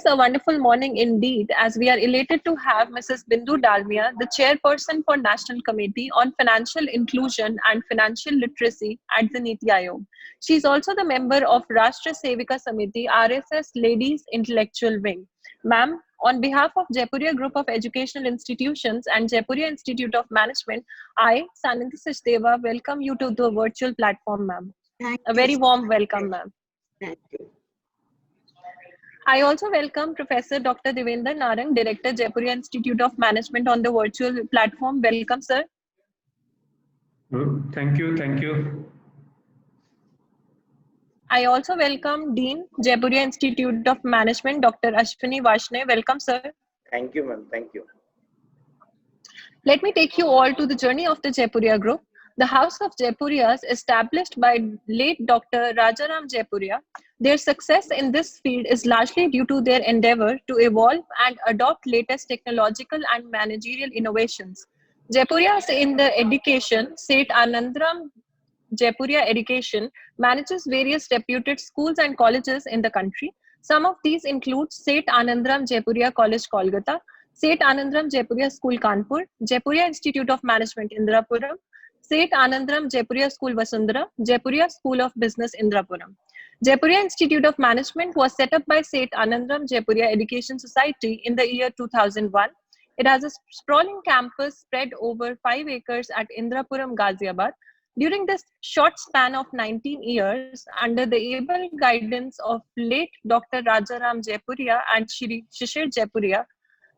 is a wonderful morning indeed, as we are elated to have Mrs. Bindu Dalmia, the Chairperson for National Committee on Financial Inclusion and Financial Literacy at the Niti Aayog. She is also the member of Rashtra Sevika Samiti, RSS Ladies Intellectual Wing. Ma'am, on behalf of Jaipuria Group of Educational Institutions and Jaipuria Institute of Management, I, Sanidhi Sachdeva, welcome you to the virtual platform, ma'am. A very warm welcome, ma'am. Thank you. I also welcome Professor Dr. Devendra Narang, Director, Jaipuria Institute of Management on the virtual platform. Welcome, sir. Thank you. Thank you. I also welcome Dean, Jaipuria Institute of Management, Dr. Ashwini Varshney. Welcome, sir. Thank you, ma'am. Thank you. Let me take you all to the journey of the Jaipuria Group. The House of Jaipurias, established by late Dr. Rajaram Jaipuria. Their success in this field is largely due to their endeavor to evolve and adopt latest technological and managerial innovations. Jaipurias in the education, Seth Anandram Jaipuria Education manages various reputed schools and colleges in the country. Some of these include Seth Anandram Jaipuria College, Kolkata, Seth Anandram Jaipuria School, Kanpur, Jaipuria Institute of Management, Indirapuram, Seth Anandram Jaipuria School, Vasundhara, Jaipuria School of Business, Indirapuram. Jaipuria Institute of Management was set up by Seth Anandram Jaipuria Education Society in the year 2001. It has a sprawling campus spread over 5 acres at Indirapuram, Ghaziabad. During this short span of 19 years, under the able guidance of late Dr. Rajaram Jaipuria and Shri Shishir Jaipuria,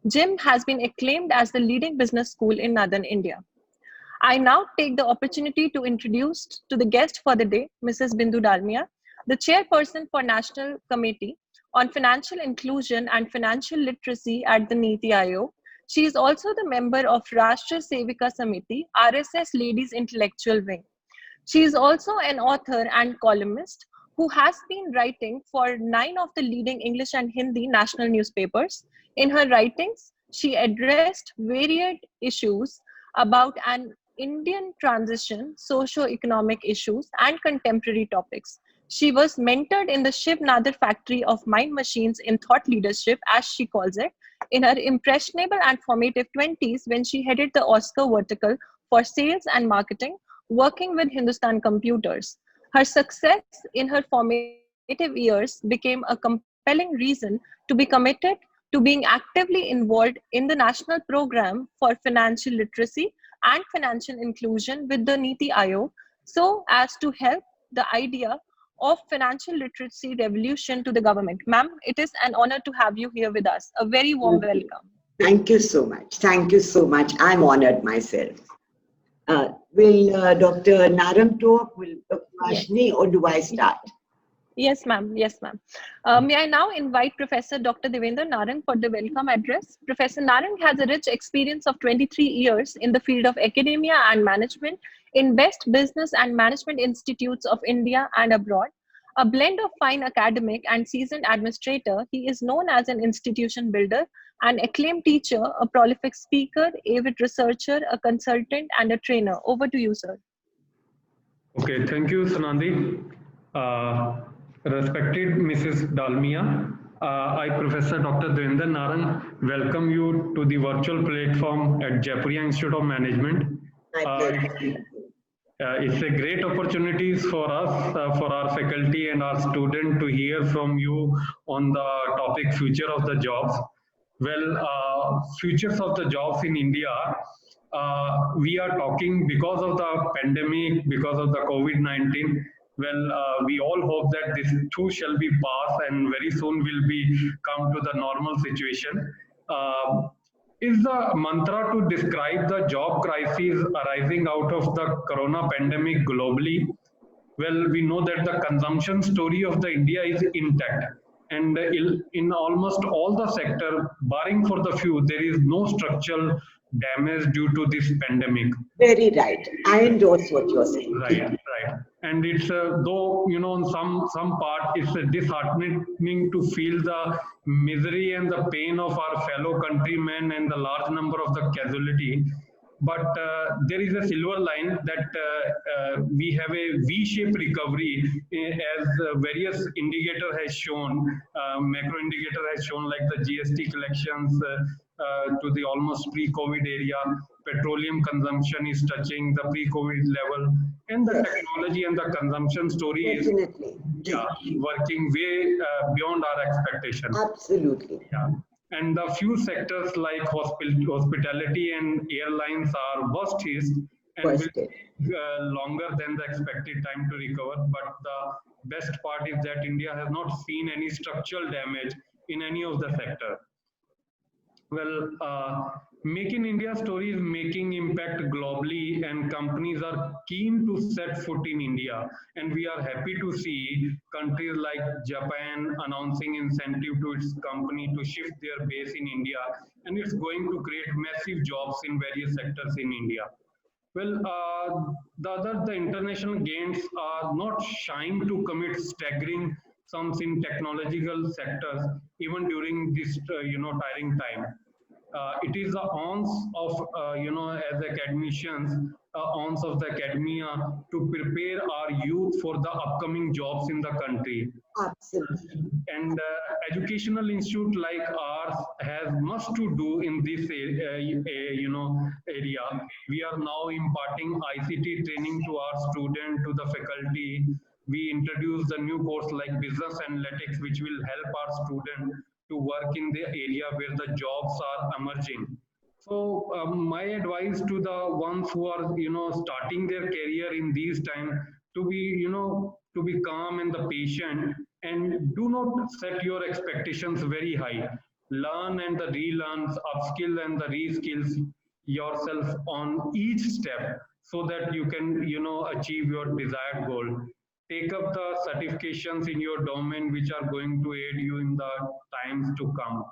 JIM has been acclaimed as the leading business school in Northern India. I now take the opportunity to introduce to the guest for the day, Mrs. Bindu Dalmia, the Chairperson for National Committee on Financial Inclusion and Financial Literacy at the Niti Aayog. She is also the member of Rashtra Sevika Samiti, RSS Ladies Intellectual Wing. She is also an author and columnist who has been writing for 9 of the leading English and Hindi national newspapers. In her writings, she addressed varied issues about an Indian transition, socio-economic issues, and contemporary topics. She was mentored in the Shiv Nadar factory of mind machines in thought leadership, as she calls it, in her impressionable and formative 20s when she headed the Oscar vertical for sales and marketing, working with Hindustan Computers. Her success in her formative years became a compelling reason to be committed to being actively involved in the national program for financial literacy and financial inclusion with the Niti Aayog, so as to help the idea of financial literacy revolution to the government. Ma'am, it is an honor to have you here with us. A very warm welcome. Thank you so much. Thank you so much. I'm honored myself. Will Dr. Narang talk? Will Dr. Varshney, or do I start? Yes, ma'am. Yes, ma'am. May I now invite Professor Dr. Devendra Narang for the welcome address. Professor Narang has a rich experience of 23 years in the field of academia and management in best business and management institutes of India and abroad. A blend of fine academic and seasoned administrator, he is known as an institution builder, an acclaimed teacher, a prolific speaker, avid researcher, a consultant, and a trainer. Over to you, sir. Okay, thank you, Sanandhi. Respected Mrs. Dalmia, I, Professor Dr. Devendra Narang, welcome you to the virtual platform at Jaipuria Institute of Management. It's a great opportunity for us, for our faculty and our students to hear from you on the topic future of the jobs. Well, futures of the jobs in India, we are talking because of the pandemic, because of the COVID-19. Well, we all hope that this too shall be passed and very soon will be come to the normal situation. Is the mantra to describe the job crisis arising out of the corona pandemic globally? Well, we know that the consumption story of the India is intact, and in almost all the sector, barring for the few, there is no structural damage due to this pandemic. Very right. I endorse what you're saying. Right, right. And it's though in some part it's disheartening to feel the misery and the pain of our fellow countrymen and the large number of the casualty. but there is a silver line that we have a V-shaped recovery as various indicator has shown, macro indicator has shown, like the GST collections to the almost pre-COVID area, petroleum consumption is touching the pre-COVID level, and the technology and the consumption story is working way beyond our expectation. Absolutely. Yeah. And the few sectors like hospitality and airlines are worst hit and will take longer than the expected time to recover. But the best part is that India has not seen any structural damage in any of the sector. Well, Make in India story is making impact globally, and companies are keen to set foot in India. And we are happy to see countries like Japan announcing incentive to its company to shift their base in India, and it's going to create massive jobs in various sectors in India. Well, the international gains are not shying to commit staggering sums in technological sectors, even during this tiring time. It is the ounce of as academicians, ounce of the academia to prepare our youth for the upcoming jobs in the country. Absolutely. And educational institute like ours has much to do in this area. We are now imparting ICT training to our student, to the faculty. We introduce the new course like business analytics, which will help our student to work in the area where the jobs are emerging. So my advice to the ones who are starting their career in these times, to be calm and the patient, and do not set your expectations very high. Learn and the relearn, upskill and the reskills yourself on each step, so that you can achieve your desired goal. Take up the certifications in your domain which are going to aid you in the times to come.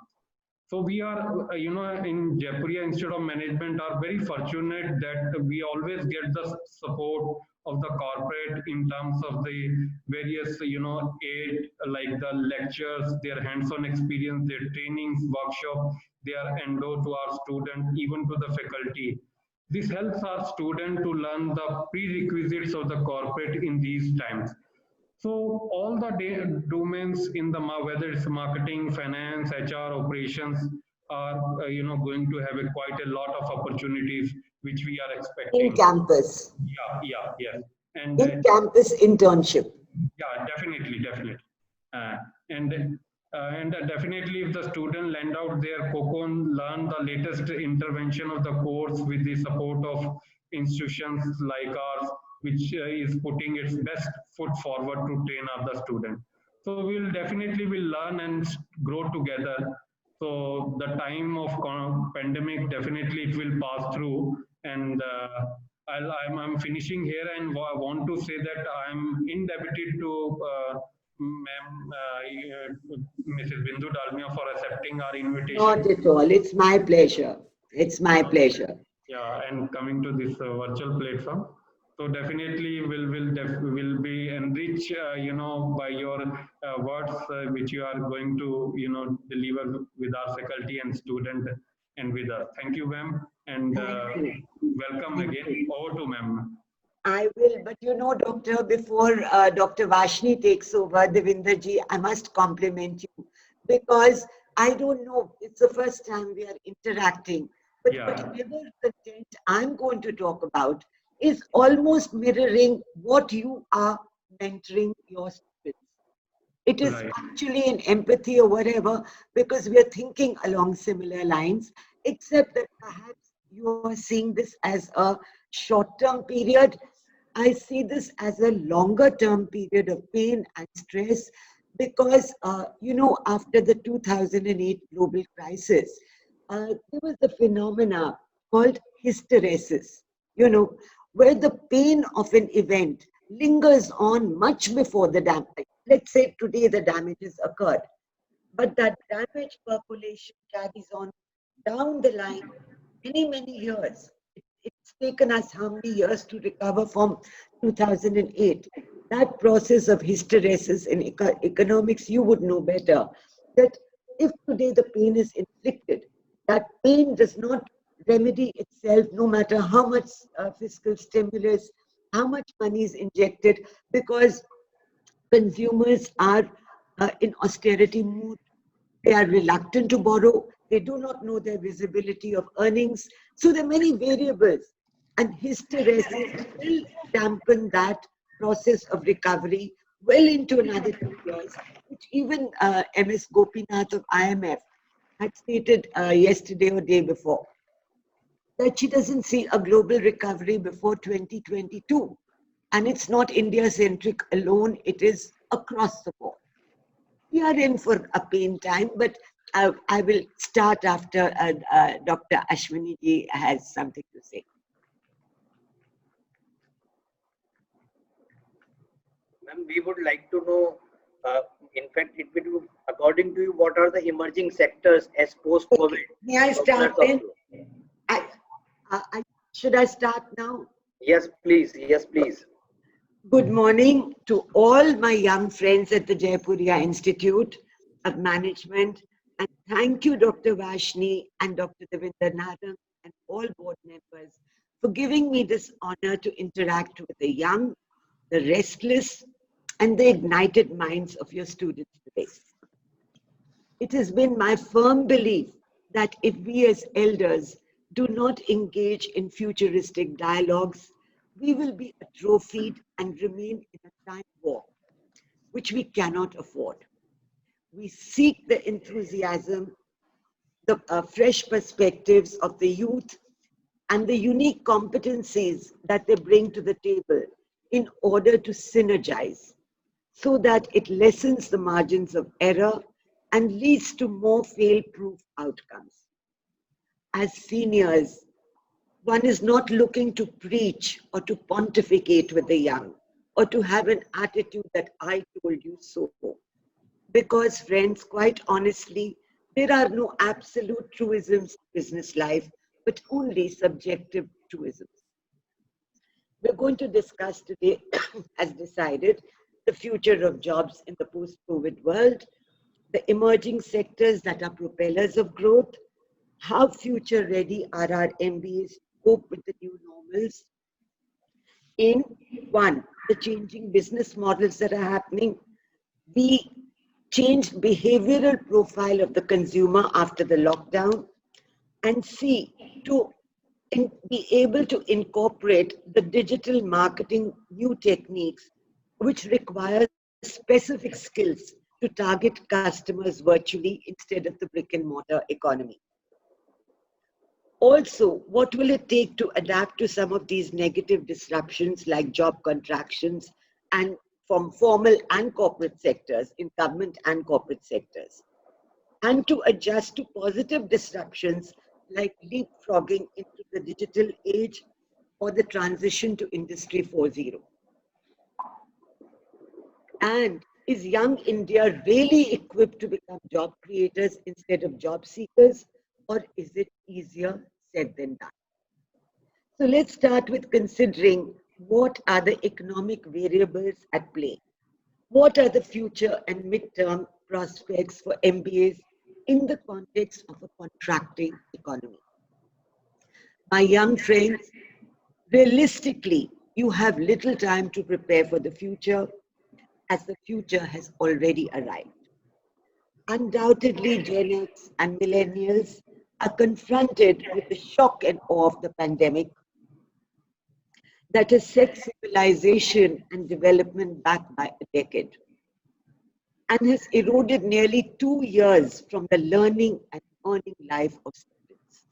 So we are, in Jaipuria Institute of Management are very fortunate that we always get the support of the corporate in terms of the various, aid, like the lectures, their hands-on experience, their trainings, workshop, they are endorsed to our students, even to the faculty. This helps our student to learn the prerequisites of the corporate in these times. So all the domains in the whether it's marketing, finance, HR, operations are going to have quite a lot of opportunities which we are expecting. In campus. Yes. And in campus internship. Yeah, definitely. And definitely, if the student lend out their cocoon, learn the latest intervention of the course with the support of institutions like ours, which is putting its best foot forward to train up the student. So we'll definitely will learn and grow together. So the time of pandemic, definitely it will pass through. And I'm finishing here, and I want to say that I'm indebted to Mrs. Bindu Dalmia for accepting our invitation. Not at all. It's my pleasure. It's my pleasure. Yeah, and coming to this virtual platform. So definitely will be enriched, by your words which you are going to, deliver with our faculty and student and with us. Thank you, ma'am, and welcome again. Over to ma'am. I will, but Doctor, before Dr. Vashni takes over, Devinderji, I must compliment you, because I don't know, it's the first time we are interacting, but whatever content I'm going to talk about is almost mirroring what you are mentoring your students. It is actually an empathy or whatever, because we are thinking along similar lines, except that perhaps you are seeing this as a short-term period. I see this as a longer-term period of pain and stress, because, after the 2008 global crisis, there was a phenomena called hysteresis, where the pain of an event lingers on much before the damage. Let's say today the damage has occurred, but that damage percolation carries on down the line many years. It's taken us how many years to recover from 2008? That process of hysteresis in economics, you would know better, that if today the pain is inflicted, that pain does not remedy itself, no matter how much fiscal stimulus, how much money is injected, because consumers are in austerity mood. They are reluctant to borrow. They do not know their visibility of earnings. So there are many variables, and hysteresis will dampen that process of recovery well into another 2 years, which even MS Gopinath of IMF had stated yesterday or day before, that she doesn't see a global recovery before 2022. And it's not India-centric alone, it is across the board. We are in for a pain time, but I will start after Dr. Ashwini ji has something to say. Ma'am, we would like to know, in fact, it will be, according to you, what are the emerging sectors as post-COVID? Okay. May I start then? Should I start now? Yes, please. Yes, please. Good morning to all my young friends at the Jaipuria Institute of Management. And thank you, Dr. Vashni and Dr. Devinder Narang and all board members for giving me this honor to interact with the young, the restless, and the ignited minds of your students today. It has been my firm belief that if we as elders do not engage in futuristic dialogues, we will be atrophied and remain in a time war, which we cannot afford. We seek the enthusiasm, the fresh perspectives of the youth, and the unique competencies that they bring to the table in order to synergize, so that it lessens the margins of error and leads to more fail-proof outcomes. As seniors, one is not looking to preach or to pontificate with the young or to have an attitude that I told you so. Because friends, quite honestly, there are no absolute truisms in business life, but only subjective truisms. We're going to discuss today, as decided, the future of jobs in the post-COVID world, the emerging sectors that are propellers of growth, how future ready are our MBAs to cope with the new normals. In one, the changing business models that are happening, the changed behavioral profile of the consumer after the lockdown, and C, to be able to incorporate the digital marketing new techniques, which require specific skills to target customers virtually instead of the brick and mortar economy. Also, what will it take to adapt to some of these negative disruptions like job contractions and from formal and corporate sectors, in government and corporate sectors, and to adjust to positive disruptions like leapfrogging into the digital age or the transition to Industry 4.0? And is young India really equipped to become job creators instead of job seekers, or is it easier said than done? So let's start with considering what are the economic variables at play. What are the future and midterm prospects for MBAs in the context of a contracting economy? My young friends, realistically, you have little time to prepare for the future, as the future has already arrived. Undoubtedly, Gen X and millennials are confronted with the shock and awe of the pandemic that has set civilization and development back by a decade and has eroded nearly 2 years from the learning and earning life of students.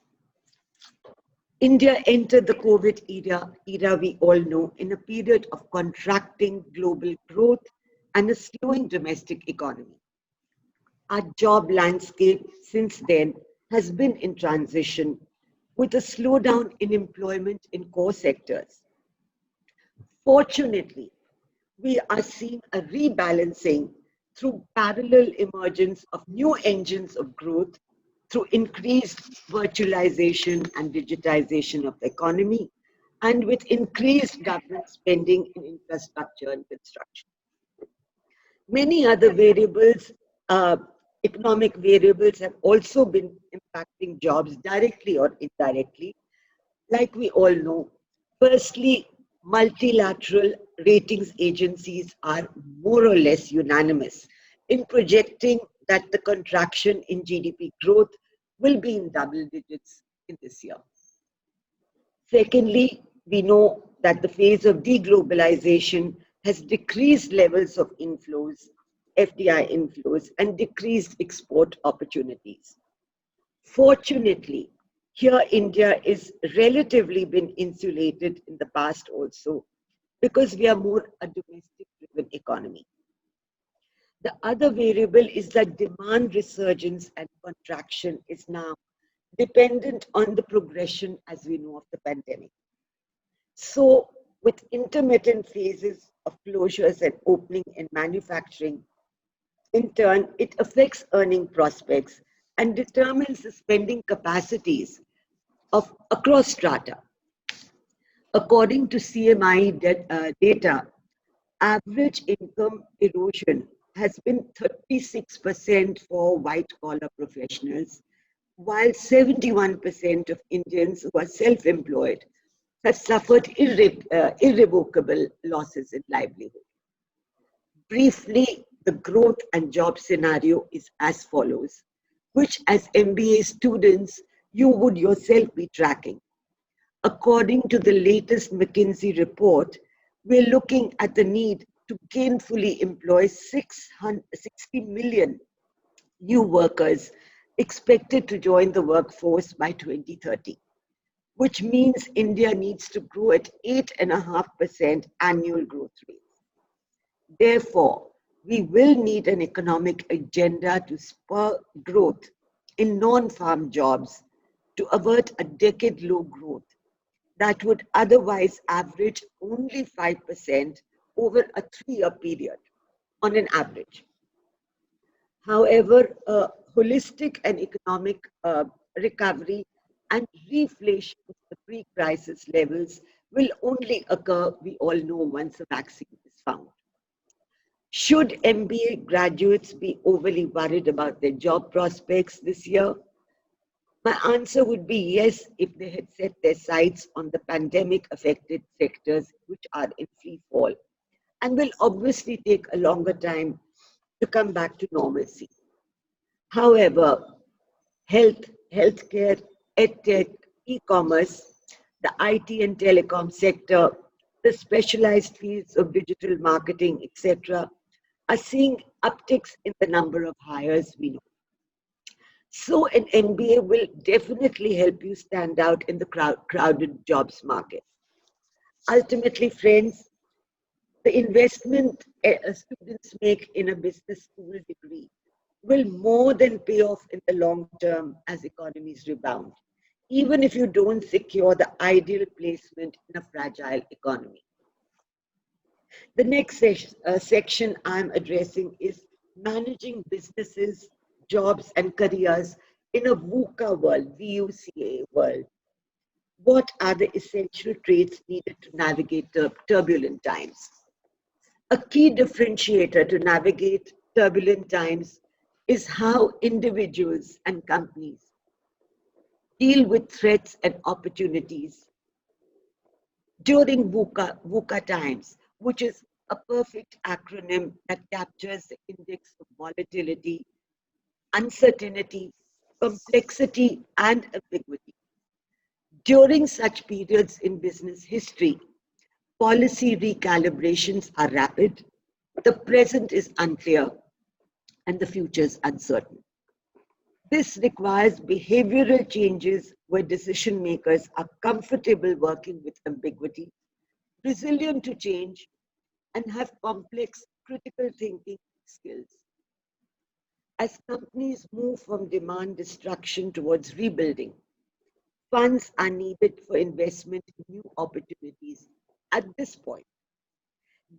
India entered the COVID era we all know, in a period of contracting global growth and a slowing domestic economy. Our job landscape since then has been in transition, with a slowdown in employment in core sectors. Fortunately, we are seeing a rebalancing through parallel emergence of new engines of growth, through increased virtualization and digitization of the economy, and with increased government spending in infrastructure and construction. Many other variables, economic variables, have also been impacting jobs directly or indirectly, like we all know, firstly, multilateral ratings agencies are more or less unanimous in projecting that the contraction in GDP growth will be in double digits in this year. Secondly, we know that the phase of deglobalization has decreased levels of inflows, FDI inflows, and decreased export opportunities. Fortunately, here India is relatively been insulated in the past also because we are more a domestic driven economy. The other variable is that demand resurgence and contraction is now dependent on the progression, as we know, of the pandemic. So, with intermittent phases of closures and opening in manufacturing, in turn, it affects earning prospects and determines the spending capacities of across strata. According to CMI data, average income erosion has been 36% for white collar professionals, while 71% of Indians who are self employed have suffered irrevocable losses in livelihood. Briefly, the growth and job scenario is as follows, which as MBA students, you would yourself be tracking. According to the latest McKinsey report, we're looking at the need to gainfully employ 60 million new workers expected to join the workforce by 2030, which means India needs to grow at 8.5% annual growth rate. Therefore, we will need an economic agenda to spur growth in non-farm jobs to avert a decade-low growth that would otherwise average only 5% over a 3-year period on an average. However, a holistic and economic recovery and reflation of the pre-crisis levels will only occur, we all know, once a vaccine is found. Should MBA graduates be overly worried about their job prospects this year? My answer would be yes, if they had set their sights on the pandemic affected sectors which are in free fall and will obviously take a longer time to come back to normalcy. However, healthcare, edtech, e-commerce, the IT and telecom sector, the specialized fields of digital marketing, etc., are seeing upticks in the number of hires we know. So an MBA will definitely help you stand out in the crowded jobs market. Ultimately, friends, the investment students make in a business school degree will more than pay off in the long term as economies rebound, even if you don't secure the ideal placement in a fragile economy. The next section I'm addressing is managing businesses, jobs, and careers in a VUCA world, VUCA world. What are the essential traits needed to navigate turbulent times? A key differentiator to navigate turbulent times is how individuals and companies deal with threats and opportunities during VUCA times, which is a perfect acronym that captures the index of volatility, uncertainty, complexity, and ambiguity. During such periods in business history, policy recalibrations are rapid, the present is unclear, and the future is uncertain. This requires behavioral changes where decision makers are comfortable working with ambiguity, resilient to change, and have complex critical thinking skills. As companies move from demand destruction towards rebuilding, funds are needed for investment in new opportunities at this point.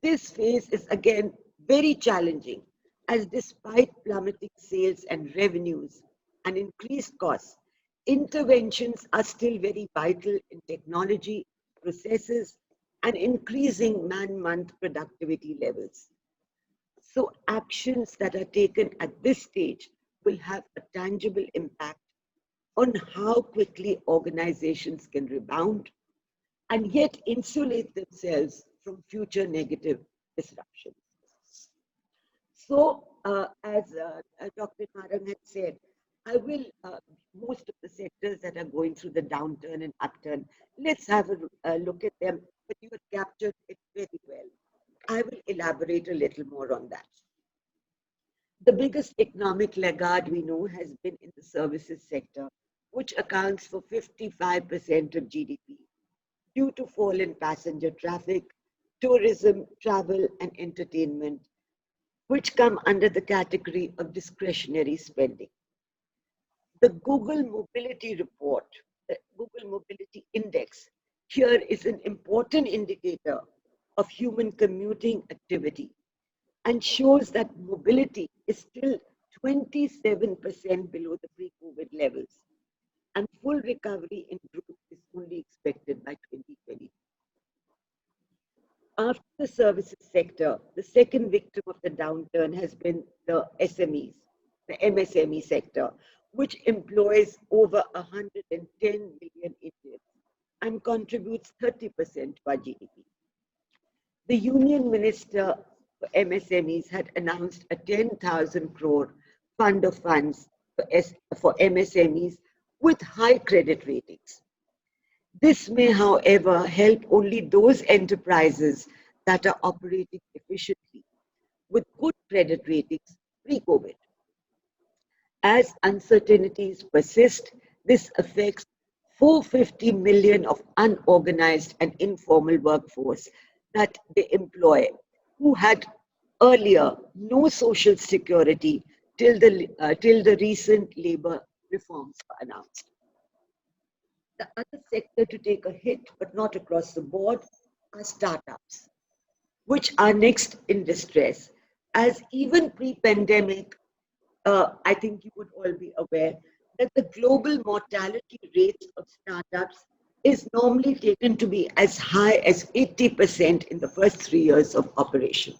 This phase is again very challenging as despite plummeting sales and revenues and increased costs, interventions are still very vital in technology, processes, and increasing man-month productivity levels. So actions that are taken at this stage will have a tangible impact on how quickly organizations can rebound and yet insulate themselves from future negative disruptions. So, as Dr. Narang had said, I will, most of the sectors that are going through the downturn and upturn, let's have a look at them, but you have captured it very well. I will elaborate a little more on that. The biggest economic laggard we know has been in the services sector, which accounts for 55% of GDP, due to fall in passenger traffic, tourism, travel, and entertainment, which come under the category of discretionary spending. The Google Mobility Report, the Google Mobility Index, here is an important indicator of human commuting activity and shows that mobility is still 27% below the pre-COVID levels, and full recovery in growth is only expected by 2020. After the services sector, the second victim of the downturn has been the SMEs, the MSME sector, which employs over 110 million Indians and contributes 30% to our GDP. The Union Minister for MSMEs had announced a 10,000 crore fund of funds for MSMEs with high credit ratings. This may, however, help only those enterprises that are operating efficiently with good credit ratings pre-COVID. As uncertainties persist, this affects 450 million of unorganized and informal workforce that they employ, who had earlier no social security till the recent labor reforms were announced. The other sector to take a hit, but not across the board, are startups, which are next in distress. As even pre-pandemic, I think you would all be aware that the global mortality rate of startups is normally taken to be as high as 80% in the first 3 years of operation.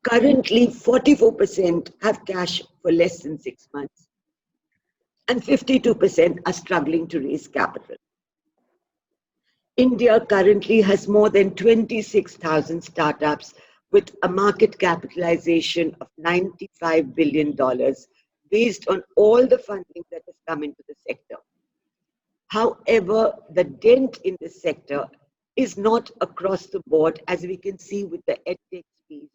Currently, 44% have cash for less than 6 months, and 52% are struggling to raise capital. India currently has more than 26,000 startups with a market capitalization of $95 billion based on all the funding that has come into the sector. However, the dent in this sector is not across the board, as we can see with the EdTech space,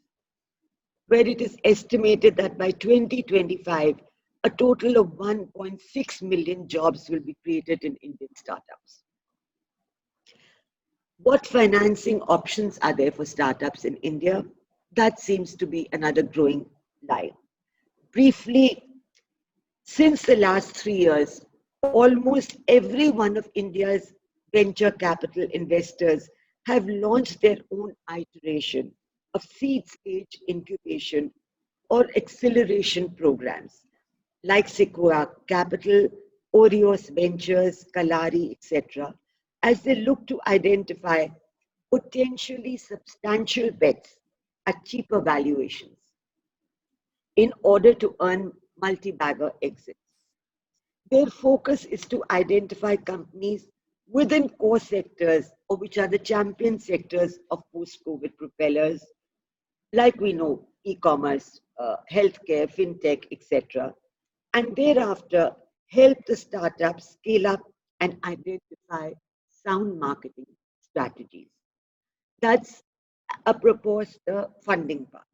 where it is estimated that by 2025, a total of 1.6 million jobs will be created in Indian startups. What financing options are there for startups in India? That seems to be another growing line. Briefly, since the last 3 years, almost every one of India's venture capital investors have launched their own iteration of seed stage incubation or acceleration programs like Sequoia Capital, Orios Ventures, Kalari, etc., as they look to identify potentially substantial bets at cheaper valuations in order to earn multi-bagger exits. Their focus is to identify companies within core sectors, or which are the champion sectors of post-COVID propellers, like we know, e-commerce, healthcare, fintech, etc., and thereafter help the startups scale up and identify sound marketing strategies. That's apropos the funding part.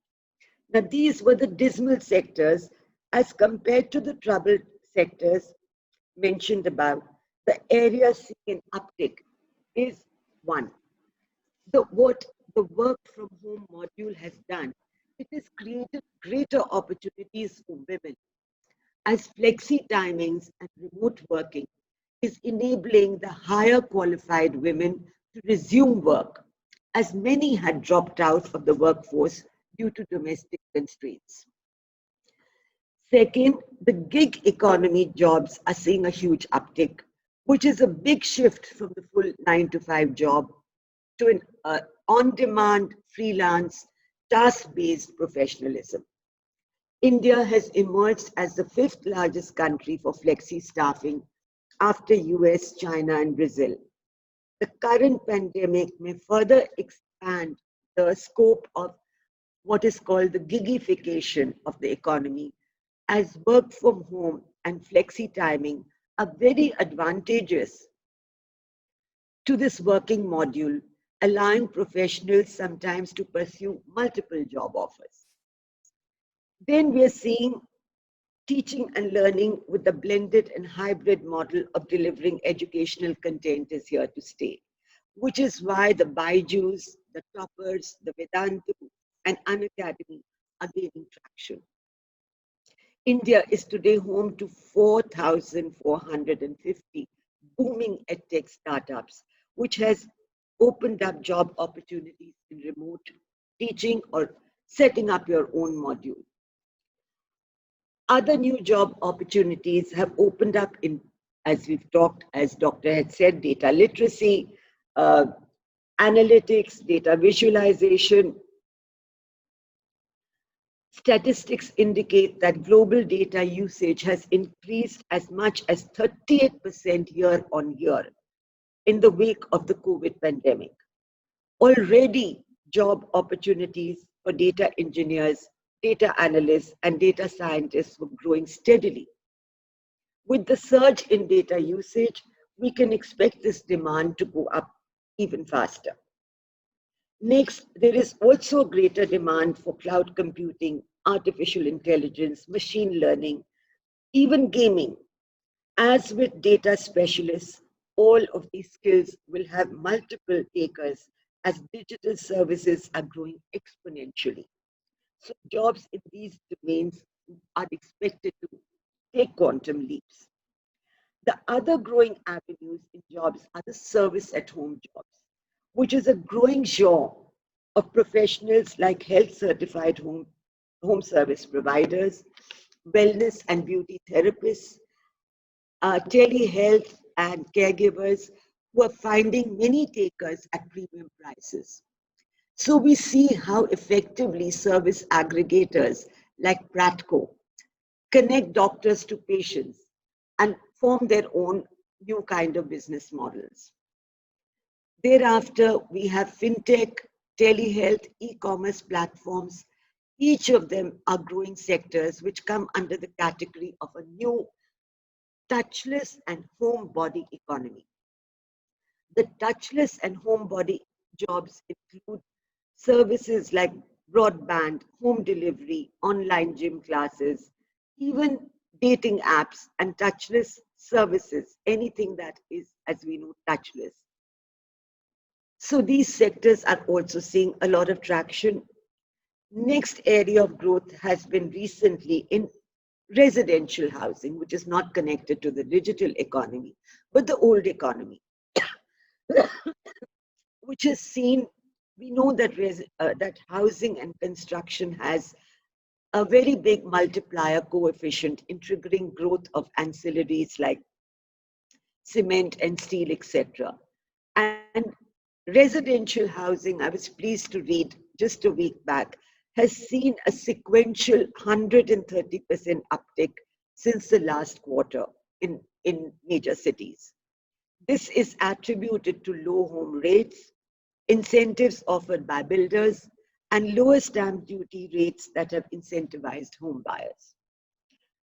Now, these were the dismal sectors as compared to the troubled sectors mentioned above. The area seeing an uptick is one. What the work from home module has done, it has created greater opportunities for women, as flexi timings and remote working is enabling the higher qualified women to resume work, as many had dropped out of the workforce due to domestic constraints. Second, the gig economy jobs are seeing a huge uptick, which is a big shift from the full 9-to-5 job to an on-demand, freelance, task-based professionalism. India has emerged as the fifth largest country for flexi staffing after US, China, and Brazil. The current pandemic may further expand the scope of what is called the gigification of the economy, as work from home and flexi timing are very advantageous to this working module, allowing professionals sometimes to pursue multiple job offers. Then we are seeing teaching and learning with the blended and hybrid model of delivering educational content is here to stay, which is why the Baijus, the Toppers, the Vedantu, and Unacademy are gaining traction. India is today home to 4,450 booming edtech startups, which has opened up job opportunities in remote teaching or setting up your own module. Other new job opportunities have opened up in, as we've talked, as Dr. had said, data literacy, analytics, data visualization. Statistics indicate that global data usage has increased as much as 38% year on year in the wake of the COVID pandemic. Already, job opportunities for data engineers, data analysts, and data scientists were growing steadily. With the surge in data usage, we can expect this demand to go up even faster. Next, there is also greater demand for cloud computing, artificial intelligence, machine learning, even gaming. As with data specialists, all of these skills will have multiple takers as digital services are growing exponentially. So jobs in these domains are expected to take quantum leaps. The other growing avenues in jobs are the service at home jobs, which is a growing genre of professionals like health certified home service providers, wellness and beauty therapists, telehealth and caregivers who are finding many takers at premium prices. So we see how effectively service aggregators like Pratco connect doctors to patients and form their own new kind of business models. Thereafter, we have fintech, telehealth, e-commerce platforms. Each of them are growing sectors which come under the category of a new touchless and home body economy. The touchless and home body jobs include services like broadband, home delivery, online gym classes, even dating apps and touchless services, anything that is, as we know, touchless. So these sectors are also seeing a lot of traction. Next area of growth has been recently in residential housing, which is not connected to the digital economy, but the old economy, which has seen, we know that, that housing and construction has a very big multiplier coefficient in triggering growth of ancillaries like cement and steel, etc. And residential housing, I was pleased to read just a week back, has seen a sequential 130% uptick since the last quarter in major cities. This is attributed to low home rates, incentives offered by builders, and lower stamp duty rates that have incentivized home buyers.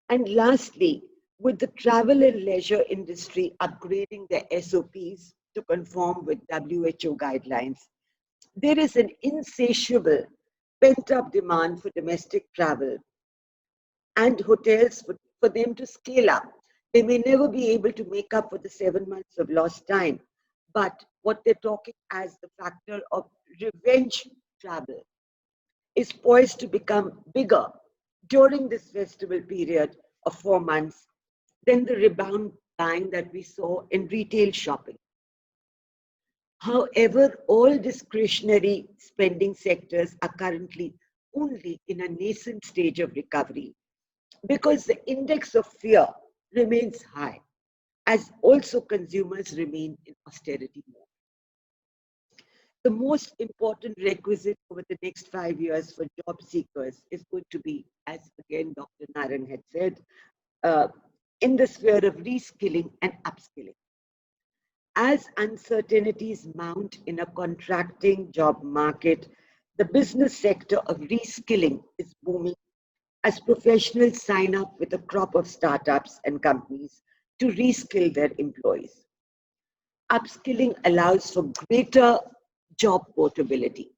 And lastly, with the travel and leisure industry upgrading their SOPs to conform with WHO guidelines, there is an insatiable pent-up demand for domestic travel and hotels for them to scale up. They may never be able to make up for the 7 months of lost time, but what they're talking as the factor of revenge travel is poised to become bigger during this festival period of 4 months than the rebound buying that we saw in retail shopping. However, all discretionary spending sectors are currently only in a nascent stage of recovery because the index of fear remains high, as also consumers remain in austerity mode. The most important requisite over the next 5 years for job seekers is going to be, as again Dr. Naran had said, uh, in the sphere of reskilling and upskilling. As uncertainties mount in a contracting job market, the business sector of reskilling is booming as professionals sign up with a crop of startups and companies to reskill their employees. Upskilling allows for greater job portability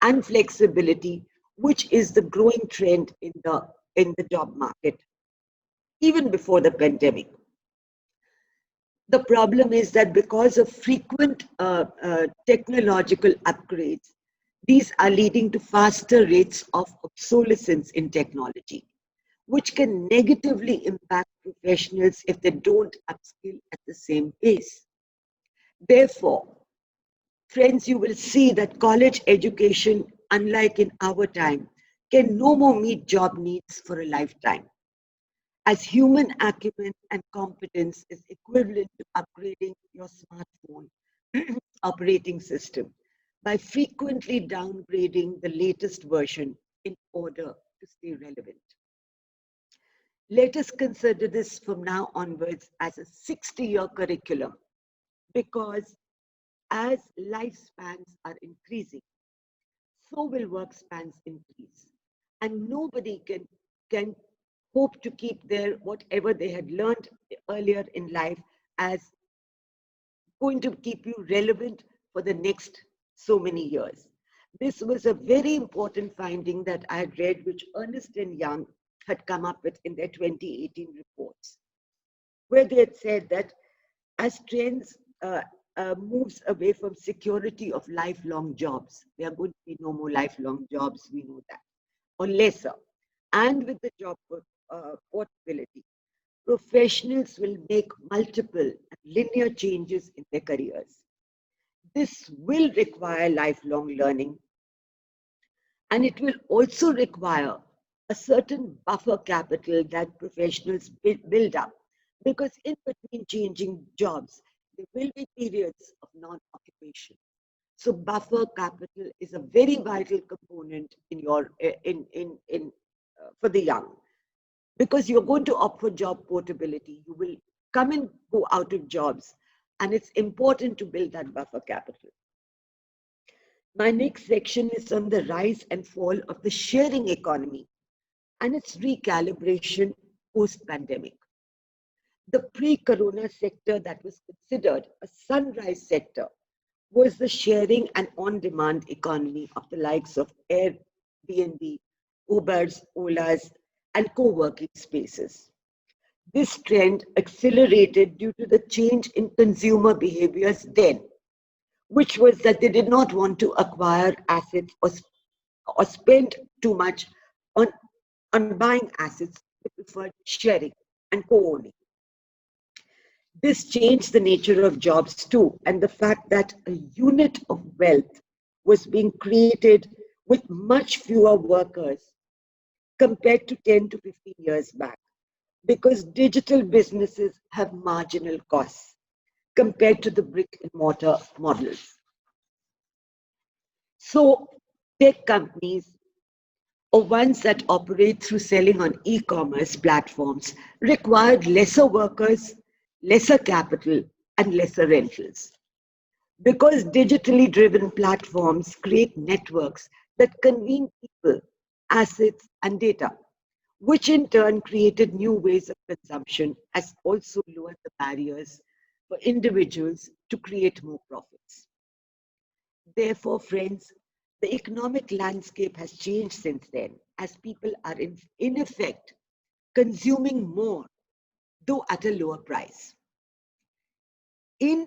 and flexibility, which is the growing trend in the job market, even before the pandemic. The problem is that because of frequent technological upgrades, these are leading to faster rates of obsolescence in technology, which can negatively impact professionals if they don't upskill at the same pace. Therefore, friends, you will see that college education, unlike in our time, can no more meet job needs for a lifetime, as human acumen and competence is equivalent to upgrading your smartphone operating system by frequently downgrading the latest version in order to stay relevant. Let us consider this from now onwards as a 60-year curriculum, because as lifespans are increasing, so will work spans increase. And nobody can hope to keep their whatever they had learned earlier in life as going to keep you relevant for the next so many years. This was a very important finding that I had read, which Ernst & Young had come up with in their 2018 reports, where they had said that as trends moves away from security of lifelong jobs, there are going to be no more lifelong jobs, we know that, or lesser. And with the job portability, professionals will make multiple and linear changes in their careers. This will require lifelong learning, and it will also require a certain buffer capital that professionals build up, because in between changing jobs, there will be periods of non-occupation. So buffer capital is a very vital component in your for the young, because you're going to opt for job portability. You will come and go out of jobs, and it's important to build that buffer capital. My next section is on the rise and fall of the sharing economy and its recalibration post-pandemic. The pre-corona sector that was considered a sunrise sector was the sharing and on-demand economy of the likes of Airbnb, Ubers, Olas, and co-working spaces. This trend accelerated due to the change in consumer behaviors then, which was that they did not want to acquire assets or spend too much on buying assets. They preferred sharing and co-owning. This changed the nature of jobs too, and the fact that a unit of wealth was being created with much fewer workers compared to 10 to 15 years back, because digital businesses have marginal costs compared to the brick and mortar models. So tech companies, or ones that operate through selling on e-commerce platforms, required lesser workers, lesser capital, and lesser rentals. Because digitally driven platforms create networks that convene people, assets, and data, which in turn created new ways of consumption, as also lowered the barriers for individuals to create more profits. Therefore, friends, the economic landscape has changed since then, as people are in effect consuming more, though at a lower price. In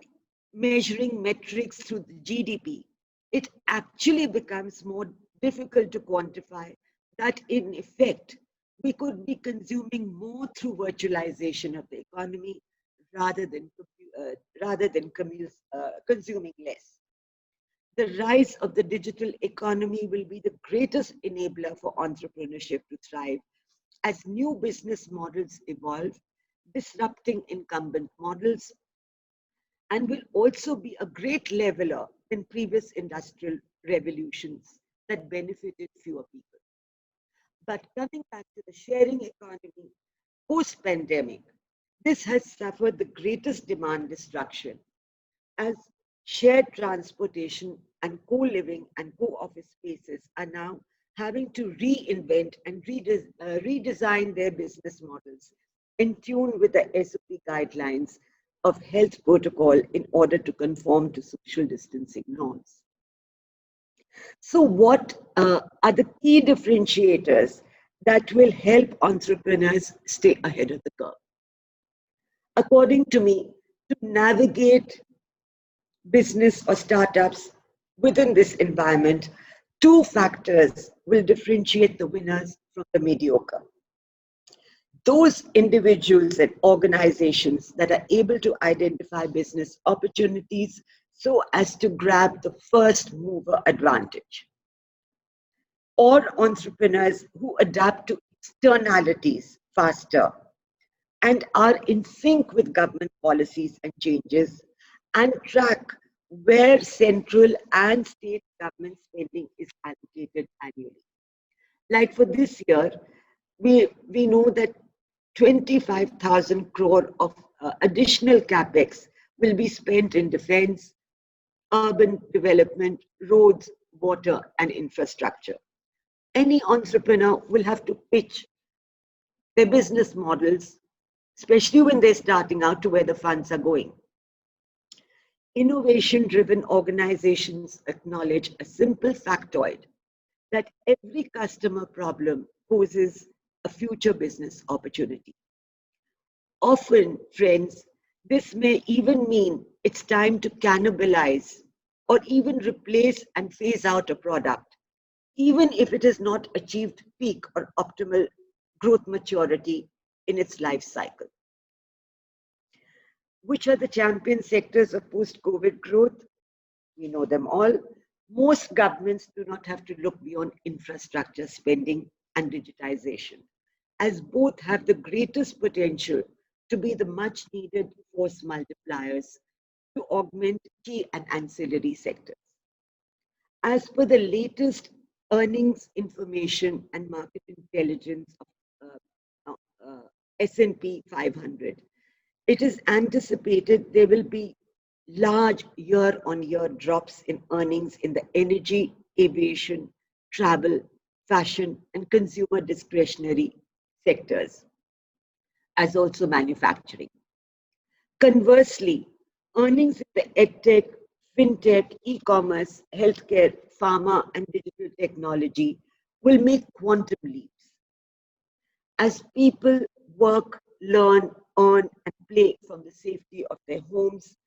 measuring metrics through the GDP, it actually becomes more difficult to quantify that in effect, we could be consuming more through virtualization of the economy rather than consuming less. The rise of the digital economy will be the greatest enabler for entrepreneurship to thrive as new business models evolve, disrupting incumbent models, and will also be a great leveler than previous industrial revolutions that benefited fewer people. But coming back to the sharing economy post-pandemic, this has suffered the greatest demand destruction as shared transportation and co-living and co-office spaces are now having to reinvent and redesign their business models in tune with the SOP guidelines of health protocol in order to conform to social distancing norms. So what are the key differentiators that will help entrepreneurs stay ahead of the curve? According to me, to navigate business or startups within this environment, two factors will differentiate the winners from the mediocre. Those individuals and organizations that are able to identify business opportunities so as to grab the first mover advantage, or entrepreneurs who adapt to externalities faster and are in sync with government policies and changes and track where central and state government spending is allocated annually. Like for this year, we know that 25,000 crore of additional capex will be spent in defense, urban development, roads, water, and infrastructure. Any entrepreneur will have to pitch their business models, especially when they're starting out, to where the funds are going. Innovation-driven organizations acknowledge a simple factoid that every customer problem poses a future business opportunity. Often, friends, this may even mean it's time to cannibalize or even replace and phase out a product, even if it has not achieved peak or optimal growth maturity in its life cycle. Which are the champion sectors of post-COVID growth? We know them all. Most governments do not have to look beyond infrastructure spending and digitization, as both have the greatest potential to be the much needed force multipliers to augment key and ancillary sectors. As per the latest earnings information and market intelligence of S&P 500, it is anticipated there will be large year-on-year drops in earnings in the energy, aviation, travel, fashion, and consumer discretionary sectors, as also manufacturing. Conversely, earnings in the edtech, fintech, e-commerce, healthcare, pharma, and digital technology will make quantum leaps. As people work, learn, earn, and play from the safety of their homes,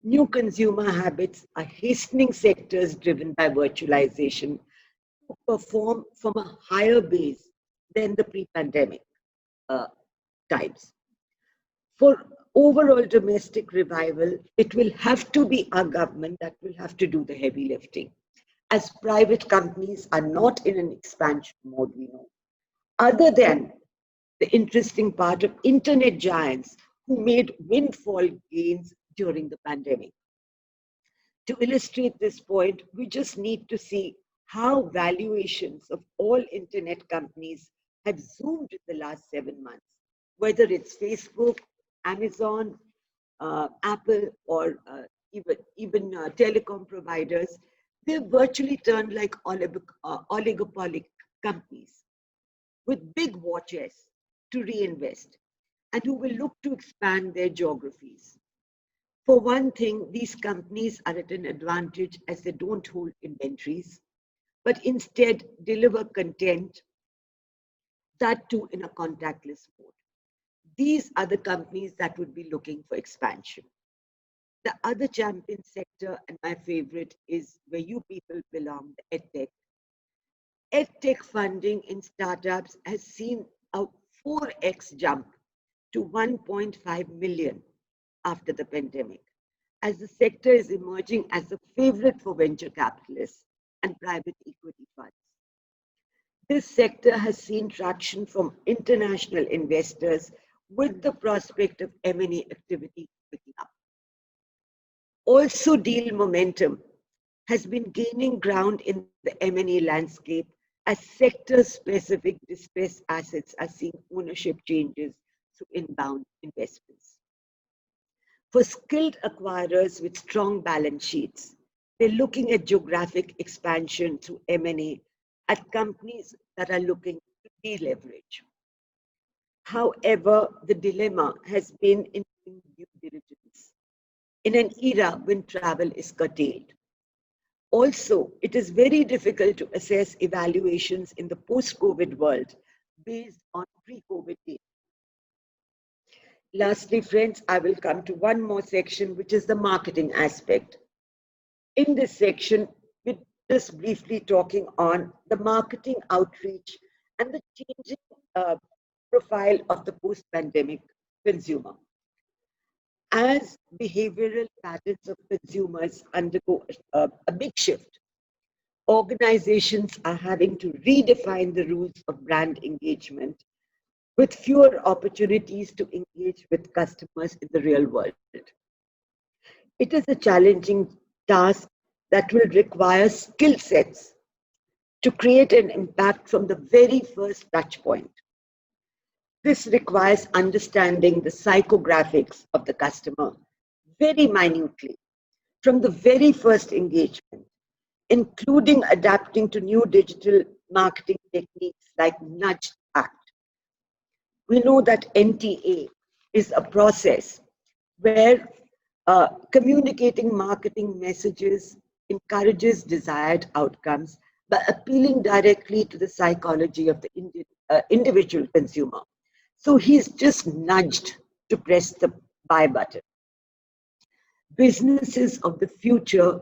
new consumer habits are hastening sectors driven by virtualization to perform from a higher base than the pre-pandemic times. For overall domestic revival, it will have to be our government that will have to do the heavy lifting, as private companies are not in an expansion mode, we know. Other than the interesting part of internet giants who made windfall gains during the pandemic. To illustrate this point, we just need to see how valuations of all internet companies have zoomed in the last 7 months, whether it's Facebook, Amazon, Apple, or even telecom providers. They've virtually turned like oligopoly companies with big war chests to reinvest and who will look to expand their geographies. For one thing, these companies are at an advantage as they don't hold inventories, but instead deliver content, that too in a contactless mode. These are the companies that would be looking for expansion. The other champion sector, and my favorite, is where you people belong, the EdTech. EdTech funding in startups has seen a 4x jump to 1.5 million after the pandemic, as the sector is emerging as a favorite for venture capitalists and private equity funds. This sector has seen traction from international investors with the prospect of M&A activity picking up. Also, deal momentum has been gaining ground in the M&A landscape as sector-specific distressed assets are seeing ownership changes through inbound investments. For skilled acquirers with strong balance sheets, they're looking at geographic expansion through M&A at companies that are looking to deleverage. However, the dilemma has been in due diligence in an era when travel is curtailed. Also, it is very difficult to assess evaluations in the post-COVID world based on pre-COVID data. Lastly, friends, I will come to one more section, which is the marketing aspect. In this section, we're just briefly talking on the marketing outreach and the changing profile of the post-pandemic consumer. As behavioral patterns of consumers undergo a big shift, organizations are having to redefine the rules of brand engagement with fewer opportunities to engage with customers in the real world. It is a challenging task that will require skill sets to create an impact from the very first touch point. This requires understanding the psychographics of the customer very minutely from the very first engagement, including adapting to new digital marketing techniques like nudge act. We know that NTA is a process where communicating marketing messages encourages desired outcomes by appealing directly to the psychology of the individual consumer. So he's just nudged to press the buy button. Businesses of the future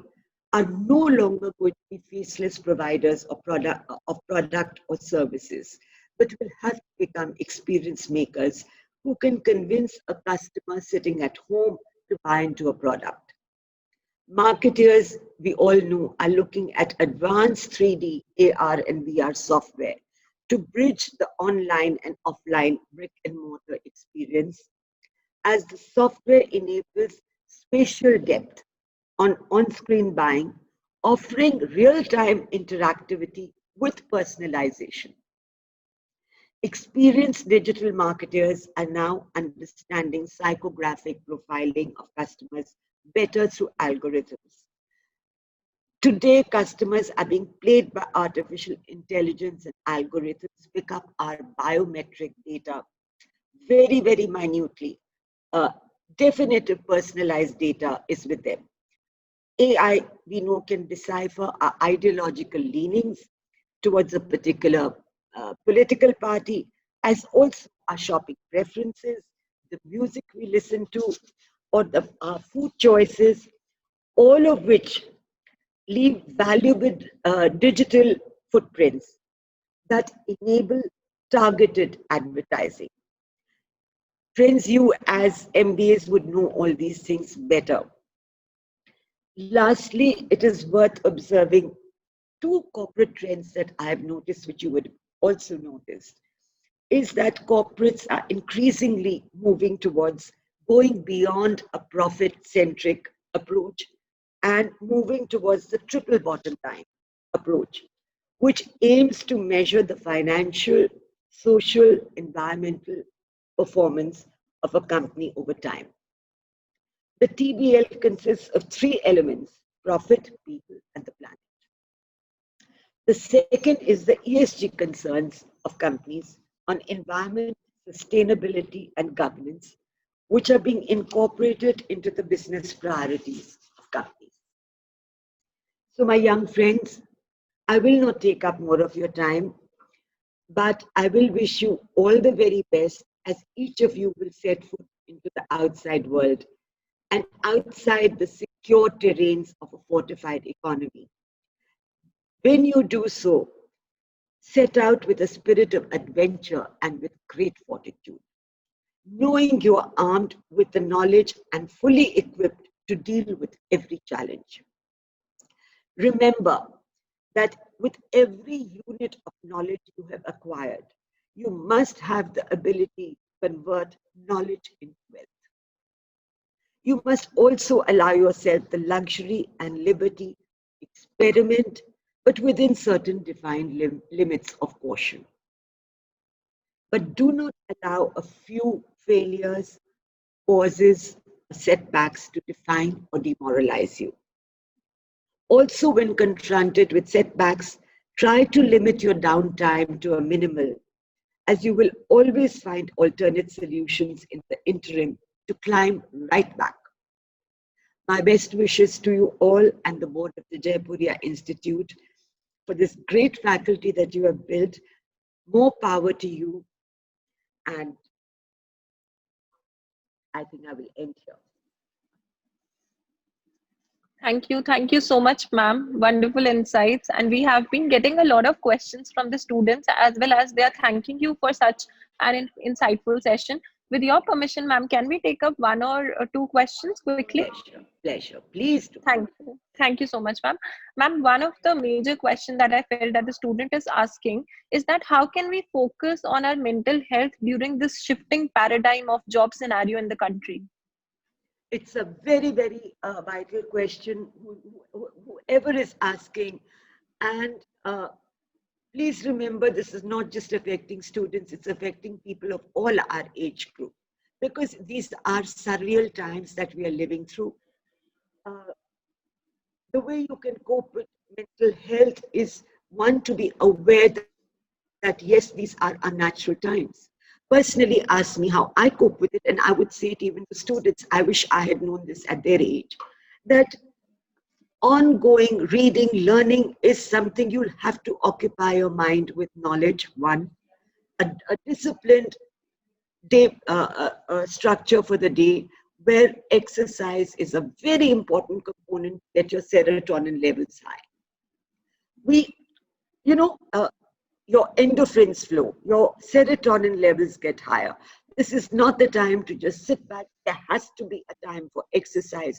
are no longer going to be faceless providers of product or services, but will have to become experience makers who can convince a customer sitting at home to buy into a product. Marketers, we all know, are looking at advanced 3D, AR, and VR software to bridge the online and offline brick and mortar experience, as the software enables spatial depth on on-screen buying, offering real-time interactivity with personalization. Experienced digital marketers are now understanding psychographic profiling of customers better through algorithms. Today, customers are being played by artificial intelligence, and algorithms pick up our biometric data very, very minutely. Definitive personalized data is with them. AI, we know, can decipher our ideological leanings towards a particular political party, as also our shopping preferences, the music we listen to, or our food choices, all of which leave valuable digital footprints that enable targeted advertising. Friends, you as MBAs would know all these things better. Lastly, it is worth observing two corporate trends that I have noticed, which you would also notice, is that corporates are increasingly moving towards going beyond a profit-centric approach and moving towards the triple bottom line approach, which aims to measure the financial, social, environmental performance of a company over time. The TBL consists of three elements: profit, people, and the planet. The second is the ESG concerns of companies on environment, sustainability, and governance, which are being incorporated into the business priorities of companies. So, my young friends, I will not take up more of your time, but I will wish you all the very best as each of you will set foot into the outside world and outside the secure terrains of a fortified economy. When you do so, set out with a spirit of adventure and with great fortitude, knowing you are armed with the knowledge and fully equipped to deal with every challenge. Remember that with every unit of knowledge you have acquired, you must have the ability to convert knowledge into wealth. You must also allow yourself the luxury and liberty experiment, but within certain defined limits of caution. But do not allow a few failures, pauses, setbacks to define or demoralize you. Also, when confronted with setbacks, try to limit your downtime to a minimal, as you will always find alternate solutions in the interim to climb right back. My best wishes to you all and the board of the Jaipuria Institute for this great faculty that you have built. More power to you, and I think I will end here. Thank you. Thank you so much, ma'am. Wonderful insights. And we have been getting a lot of questions from the students as well as they are thanking you for such an insightful session. With your permission, ma'am, can we take up one or two questions quickly? Pleasure, pleasure. Please do. Thank you. Thank you so much, ma'am. Ma'am, one of the major questions that I felt that the student is asking is that how can we focus on our mental health during this shifting paradigm of job scenario in the country? It's a very, very vital question, whoever is asking. And please remember, this is not just affecting students, it's affecting people of all our age group, because these are surreal times that we are living through. The way you can cope with mental health is, one, to be aware that yes, these are unnatural times. Personally, ask me how I cope with it, and I would say it even to students. I wish I had known this at their age, that ongoing reading, learning is something you'll have to occupy your mind with knowledge. One, a disciplined day structure for the day, where exercise is a very important component to get your serotonin levels high. Your endorphins flow, your serotonin levels get higher. This is not the time to just sit back. There has to be a time for exercise.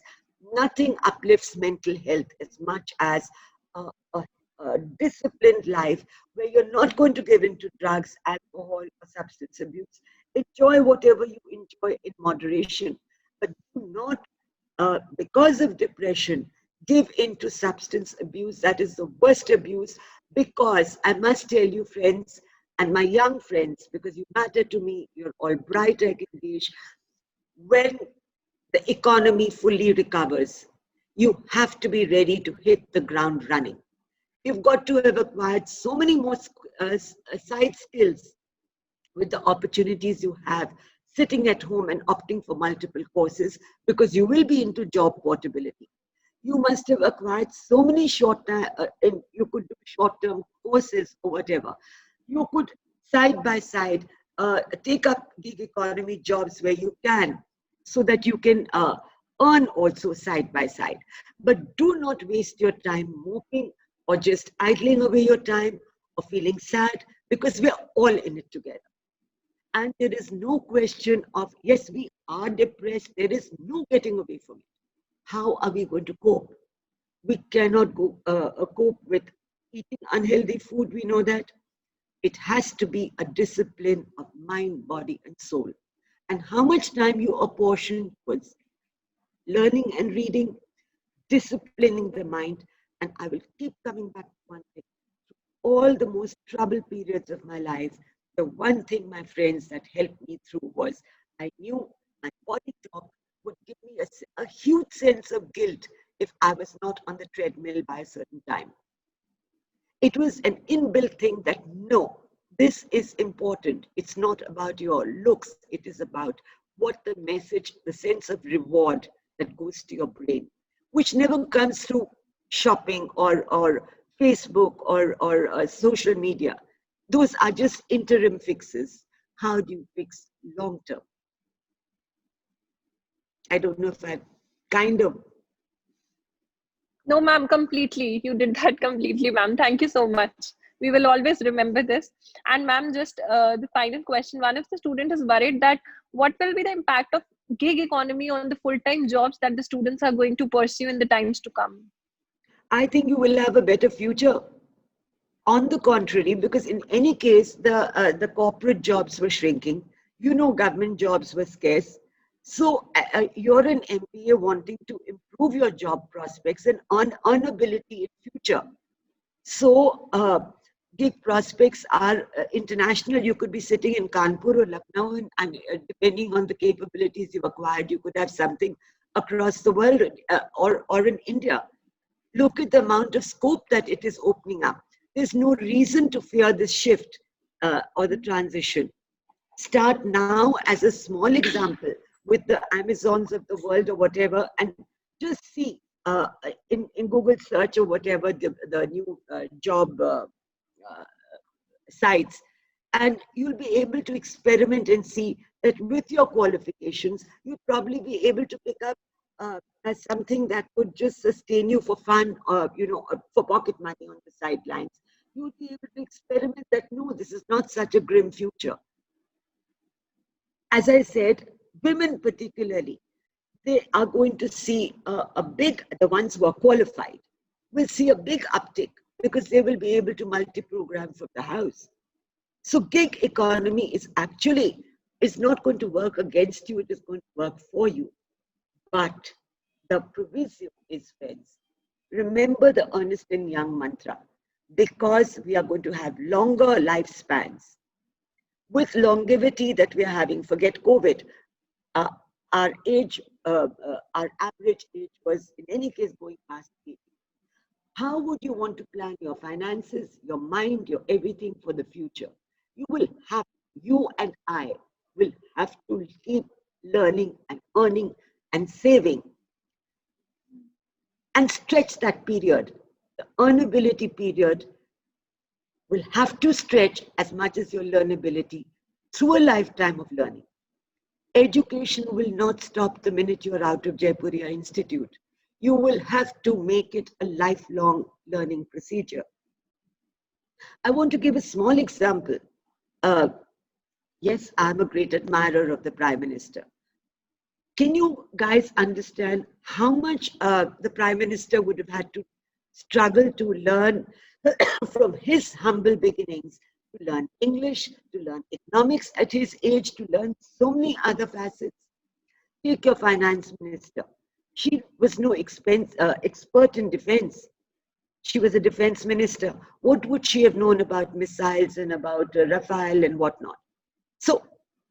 Nothing uplifts mental health as much as a disciplined life where you're not going to give into drugs, alcohol, or substance abuse. Enjoy whatever you enjoy in moderation, but do not, because of depression, give into substance abuse. That is the worst abuse, because I must tell you, friends, and my young friends, because you matter to me, you're all bright, engaged, when the economy fully recovers, you have to be ready to hit the ground running. You've got to have acquired so many more side skills with the opportunities you have sitting at home and opting for multiple courses, because you will be into job portability. You must have acquired so many you could do short-term courses or whatever. You could side by side take up gig economy jobs where you can, so that you can earn also side by side. But do not waste your time moping or just idling away your time or feeling sad, because we are all in it together. And there is no question of, yes, we are depressed. There is no getting away from it. How are we going to cope? We cannot cope with eating unhealthy food. We know that. It has to be a discipline of mind, body, and soul. And how much time you apportion towards learning and reading, disciplining the mind. And I will keep coming back to one thing. All the most troubled periods of my life, the one thing, my friends, that helped me through was I knew my body clock would give me a huge sense of guilt if I was not on the treadmill by a certain time. It was an inbuilt thing that, no, this is important. It's not about your looks. It is about what the message, the sense of reward that goes to your brain, which never comes through shopping or Facebook or social media. Those are just interim fixes. How do you fix long term? I don't know if I've kind of... No, ma'am, completely. You did that completely, ma'am. Thank you so much. We will always remember this. And ma'am, just the final question. One of the students is worried that what will be the impact of gig economy on the full-time jobs that the students are going to pursue in the times to come? I think you will have a better future. On the contrary, because in any case, the corporate jobs were shrinking. Government jobs were scarce. So you're an MBA wanting to improve your job prospects and earnability in future. So gig prospects are international. You could be sitting in Kanpur or Lucknow, and depending on the capabilities you've acquired, you could have something across the world or in India. Look at the amount of scope that it is opening up. There's no reason to fear this shift or the transition. Start now as a small example with the Amazons of the world or whatever, and just see in Google search or whatever the new job sites, and you'll be able to experiment and see that with your qualifications, you'll probably be able to pick up as something that could just sustain you for fun or, for pocket money on the sidelines. You'll be able to experiment that, no, this is not such a grim future. As I said, women particularly, they are going to see the ones who are qualified, will see a big uptick because they will be able to multi-program from the house. So gig economy is not going to work against you, it is going to work for you. But the proviso is, friends, remember the Ernst & Young mantra, because we are going to have longer lifespans. With longevity that we are having, forget COVID, our age, our average age was in any case going past 80. How would you want to plan your finances, your mind, your everything for the future? You and I will have to keep learning and earning and saving and stretch that period. The earnability period will have to stretch as much as your learnability through a lifetime of learning. Education will not stop the minute you're out of Jaipuria Institute. You will have to make it a lifelong learning procedure. I want to give a small example. Yes, I'm a great admirer of the Prime Minister. Can you guys understand how much the Prime Minister would have had to struggle to learn from his humble beginnings, to learn English, to learn economics at his age, to learn so many other facets? Take your finance minister. She was no expert in defense. She was a defense minister. What would she have known about missiles and about Rafale and whatnot? So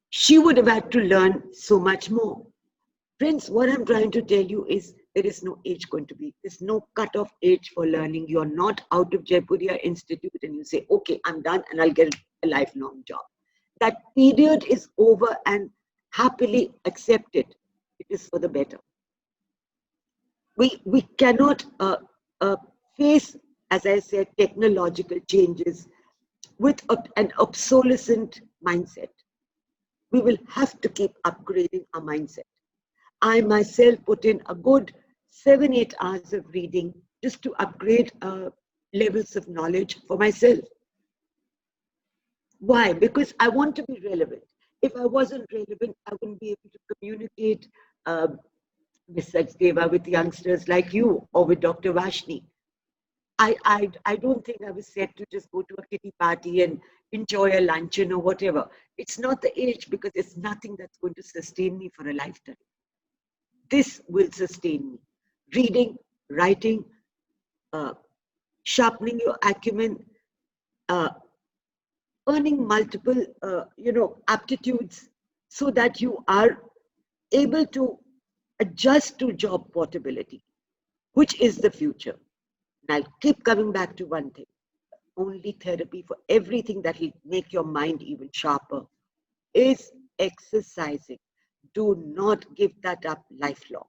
she would have had to learn so much more. Friends, what I'm trying to tell you is there is no age going to be. There's no cut-off age for learning. You're not out of Jaipuria Institute and you say, okay, I'm done and I'll get a lifelong job. That period is over, and happily accept it. It is for the better. We cannot face, as I said, technological changes with an obsolescent mindset. We will have to keep upgrading our mindset. I myself put in a good 7-8 hours of reading just to upgrade levels of knowledge for myself. Why? Because I want to be relevant. If I wasn't relevant, I wouldn't be able to communicate with Sachdeva, with youngsters like you, or with Dr. Vashni. I don't think I was set to just go to a kitty party and enjoy a luncheon or whatever. It's not the age, because it's nothing that's going to sustain me for a lifetime. This will sustain me. Reading, writing, sharpening your acumen, earning multiple, aptitudes, so that you are able to adjust to job portability, which is the future. And I'll keep coming back to one thing. Only therapy for everything that will make your mind even sharper is exercising. Do not give that up lifelong.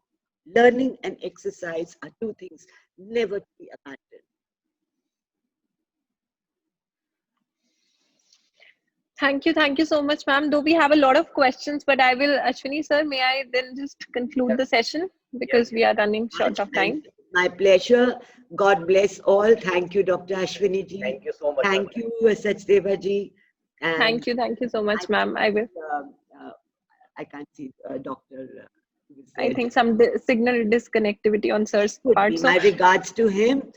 Learning and exercise are two things never to be abandoned. Thank you so much, ma'am. Though we have a lot of questions, but I will, Ashwini sir, may I then just conclude the session, because we are running short of time. My pleasure. God bless all. Thank you, Dr. Ashwini ji. Thank you so much. Thank you, Sachdeva ji. Thank you so much, ma'am. I will. I can't see Dr. I think some signal disconnectivity on sir's part. My regards to him.